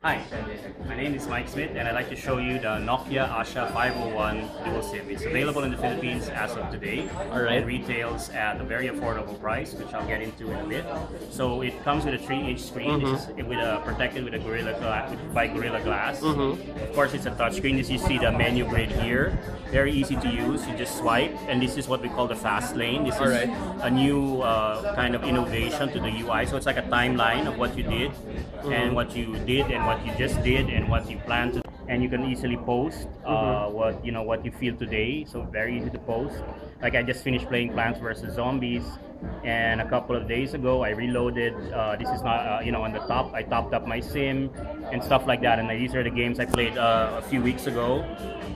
Hi, my name is Mike Smith and I'd like to show you the Nokia Asha 501 dual SIM. It's available in the Philippines as of today. Alright. It retails at a very affordable price, which I'll get into in a bit. So it comes with a 3-inch screen. This is protected with a Gorilla Glass. Of course, it's a touchscreen. As you see the menu grid here, very easy to use. You just swipe, and this is what we call the fast lane. This is Alright. a new kind of innovation to the UI. So it's like a timeline of what you did and what you did and what you just did and what you plan to, and you can easily post what you feel today. So very easy to post. Like I just finished playing Plants vs Zombies, and a couple of days ago I reloaded. This is not on the top. I topped up my sim and stuff like that. And these are the games I played a few weeks ago.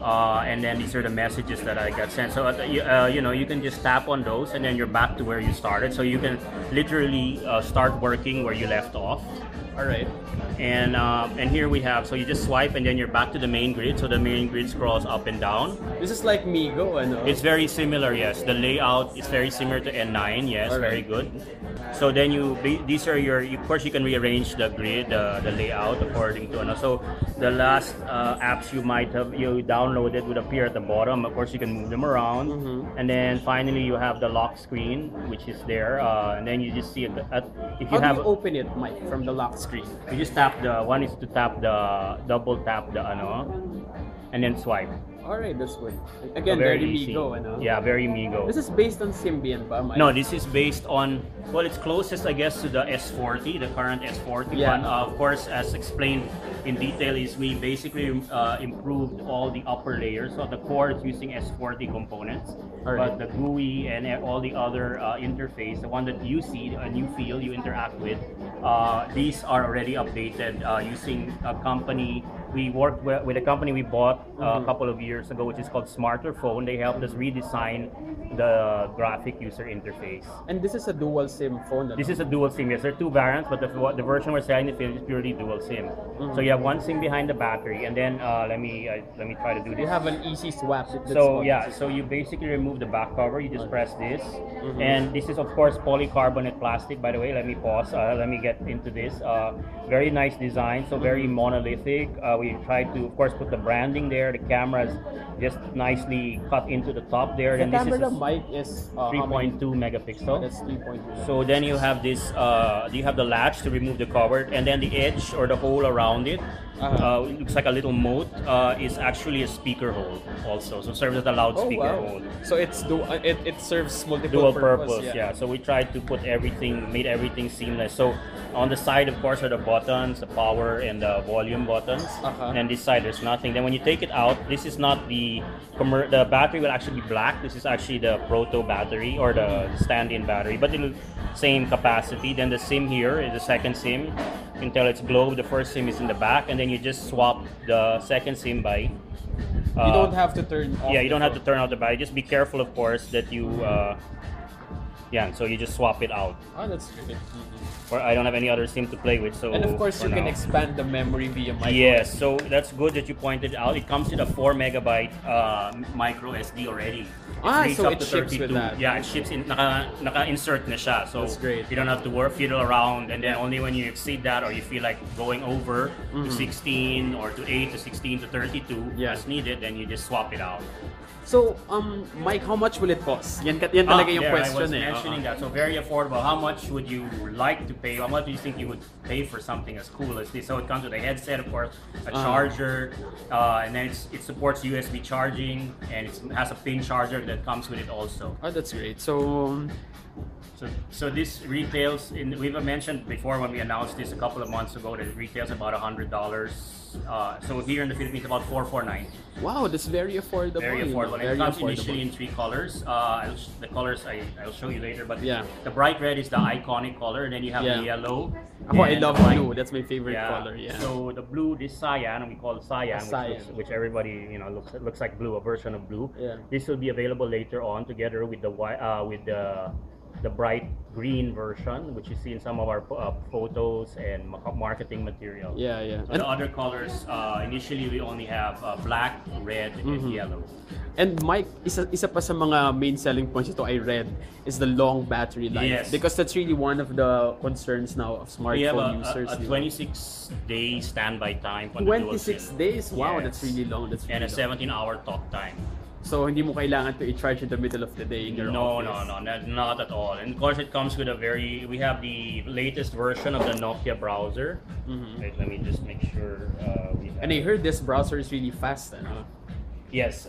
And then these are the messages that I got sent. So you can just tap on those, and then you're back to where you started. So you can literally start working where you left off. All right. And here we have, so you just swipe and then you're back to the main grid. So the main grid scrolls up and down. This is like Migo, ano? It's very similar, yes. The layout is very similar to N9, yes, All right. very good. So then these are of course you can rearrange the grid, the layout according to, so the last apps you downloaded would appear at the bottom. Of course you can move them around. And then finally you have the lock screen, which is there. And then you just see if you How have, do you open it, Mike, from the lock screen? you just one is to double tap the and then swipe. Alright, that's good. Again, Very very easy. Migo, ano? Yeah, very Migo. This is based on Symbian ba, Mike? No, this is based on, well, it's closest, I guess, to the S40, the current S40. Yeah. But of course, as explained in detail, is we basically improved all the upper layers. So the core is using S40 components, Alright. but the GUI and all the other interface, the one that you see, you interact with, these are already updated using a company. We worked with a company we bought a couple of years ago, which is called Smarter Phone. They helped us redesign the graphic user interface. And this is a dual SIM phone, ano? This is a dual SIM. Yes, there are two variants, but the version we're selling is purely dual SIM. So you have one SIM behind the battery, and then let me try to do this. You have an easy swap. So yeah, so you basically remove the back cover. You just press this, and this is of course polycarbonate plastic. By the way, let me pause. Let me get into this. Very nice design. So very monolithic. We tried to, of course, put the branding there. The cameras just nicely cut into the top there. The And camera, this is Mike, is 3.2 megapixel. That's 3.2. So then you have this, you have the latch to remove the cover, and then the edge or the hole around it, it looks like a little moat, is actually a speaker hole also. So serves as a loudspeaker hole. So it's it serves multiple Dual purpose, yeah. So we tried to made everything seamless. So on the side, of course, are the buttons, the power and the volume buttons. And then this side, there's nothing. Then when you take it out, this is not the battery will actually be black. This is actually the proto battery or the stand-in battery, but it'll same capacity. Then the SIM here is the second SIM. You can tell it's globe. The first SIM is in the back, and then you just swap the second SIM by. You don't have to turn off. Yeah, you don't have to turn off the battery. Just be careful, of course, that you. Yeah, so you just swap it out. Oh, that's good. Or I don't have any other SIM to play with, so. And of course, for you can now. expand the memory via micro. Yes, so that's good that you pointed out. It comes with a 4 megabyte micro SD already. Reaches So up it to ships 32. with that. Yeah, it ships in, naka-insert na siya. So That's great. you don't have to fiddle around, and then only when you exceed that or you feel like going over to 16 or to 8 to 16 to 32 as needed, then you just swap it out. So, Mike, how much will it cost? Yan talaga yung question, I was eh. mentioning that. So very affordable. How much would you like to pay? How much do you think you would pay for something as cool as this? So it comes with a headset, of course, a charger, and then it supports USB charging, and it has a pin charger that comes with it also. Oh, that's great. So this retails we've mentioned before when we announced this a couple of months ago that it retails about $100. So here in the Philippines about $449. Wow, that's very affordable. Very affordable. Very It comes affordable. initially in 3 colors. The colors I'll show you later, but Yeah. the bright red is the iconic color, and then you have the yellow. Oh, I and love the white. blue. That's my favorite color. Yeah. So the blue, this cyan, we call it cyan, Cyan. which everybody looks like blue, a version of blue. Yeah. This will be available later on together with the the bright green version, which you see in some of our photos and marketing material. Yeah, yeah. So the other colors, initially we only have black, red, and yellow. And Mike, isa pa sa mga main selling points ito I read is the long battery life. Yes. Because that's really one of the concerns now of We have smartphone users. a 26-day standby time for the dual 26 SIM. days? Wow, Yes. that's really long. That's really And a long. 17-hour talk time. So hindi mo kailangan to i-charge in the middle of the day in your No, office. not at all. And of course, it comes with we have the latest version of the Nokia browser. Wait, let me just make sure we have. And I heard this browser is really fast. Ano? Yes.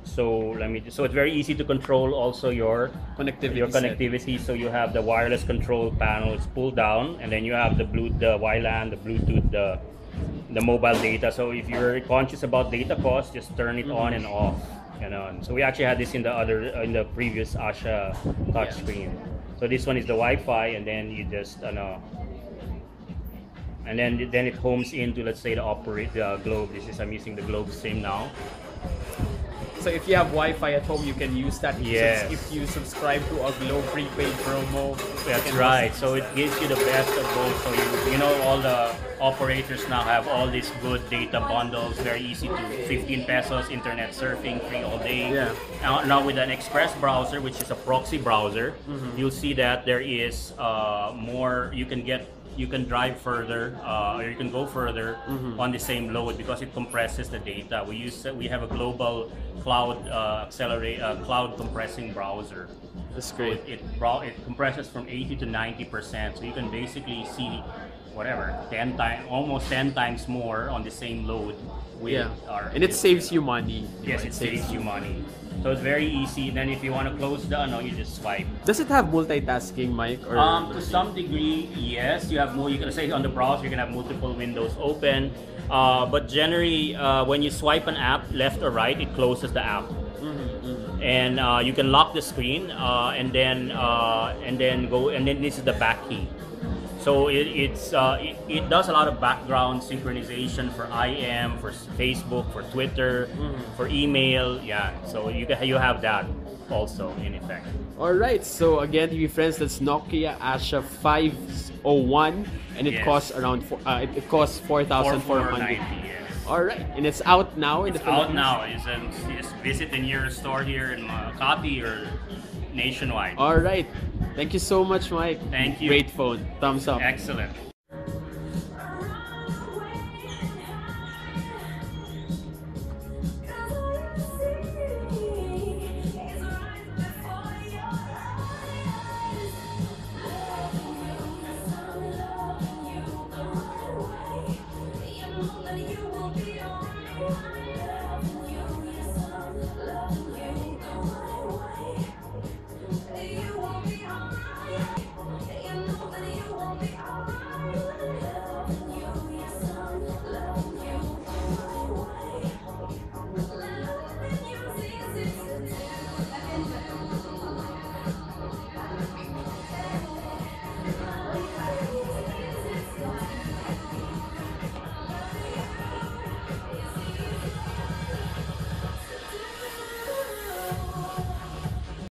So it's very easy to control also your Connectivity. So you have the wireless control panel. It's pulled down, and then you have the WLAN, the Bluetooth, the mobile data. So if you're conscious about data cost, just turn it on and off. You know. And so we actually had this in the previous Asha touchscreen. So this one is the Wi-Fi, and then you just and then it homes into, let's say, the Globe. I'm using the Globe SIM now. So if you have Wi-Fi at home, you can use that. Yes. If you subscribe to a Globe prepaid promo. That's right. So it gives you the best of both. So you know all the operators now have all these good data bundles, very easy to 15 pesos, internet surfing free all day. Yeah. Now with an Express browser, which is a proxy browser, you'll see that there is more. You can drive further, or you can go further on the same load because it compresses the data. We have a global cloud cloud compressing browser. That's great. So it compresses from 80 to 90%. So you can basically see whatever 10 times, almost 10 times more on the same load. And it saves you money. Yes, it saves you money. So it's very easy. Then if you want to close you just swipe. Does it have multitasking, Mike? Or To some degree, yes. You can say on the browser you can have multiple windows open. But generally, when you swipe an app left or right, it closes the app. And you can lock the screen, and then this is the back key. So it does a lot of background synchronization for IM, for Facebook, for Twitter, for email. Yeah, so you have that also in effect. All right. So again, TV friends, that's Nokia Asha 501, and it Yes. costs around it costs 4,400. Yes. All right, and it's out now in the Out Philippines. now. Just visit the nearest store here in Makati or nationwide. All right. Thank you so much, Mike. Thank you. Great phone. Thumbs up. Excellent. You will be on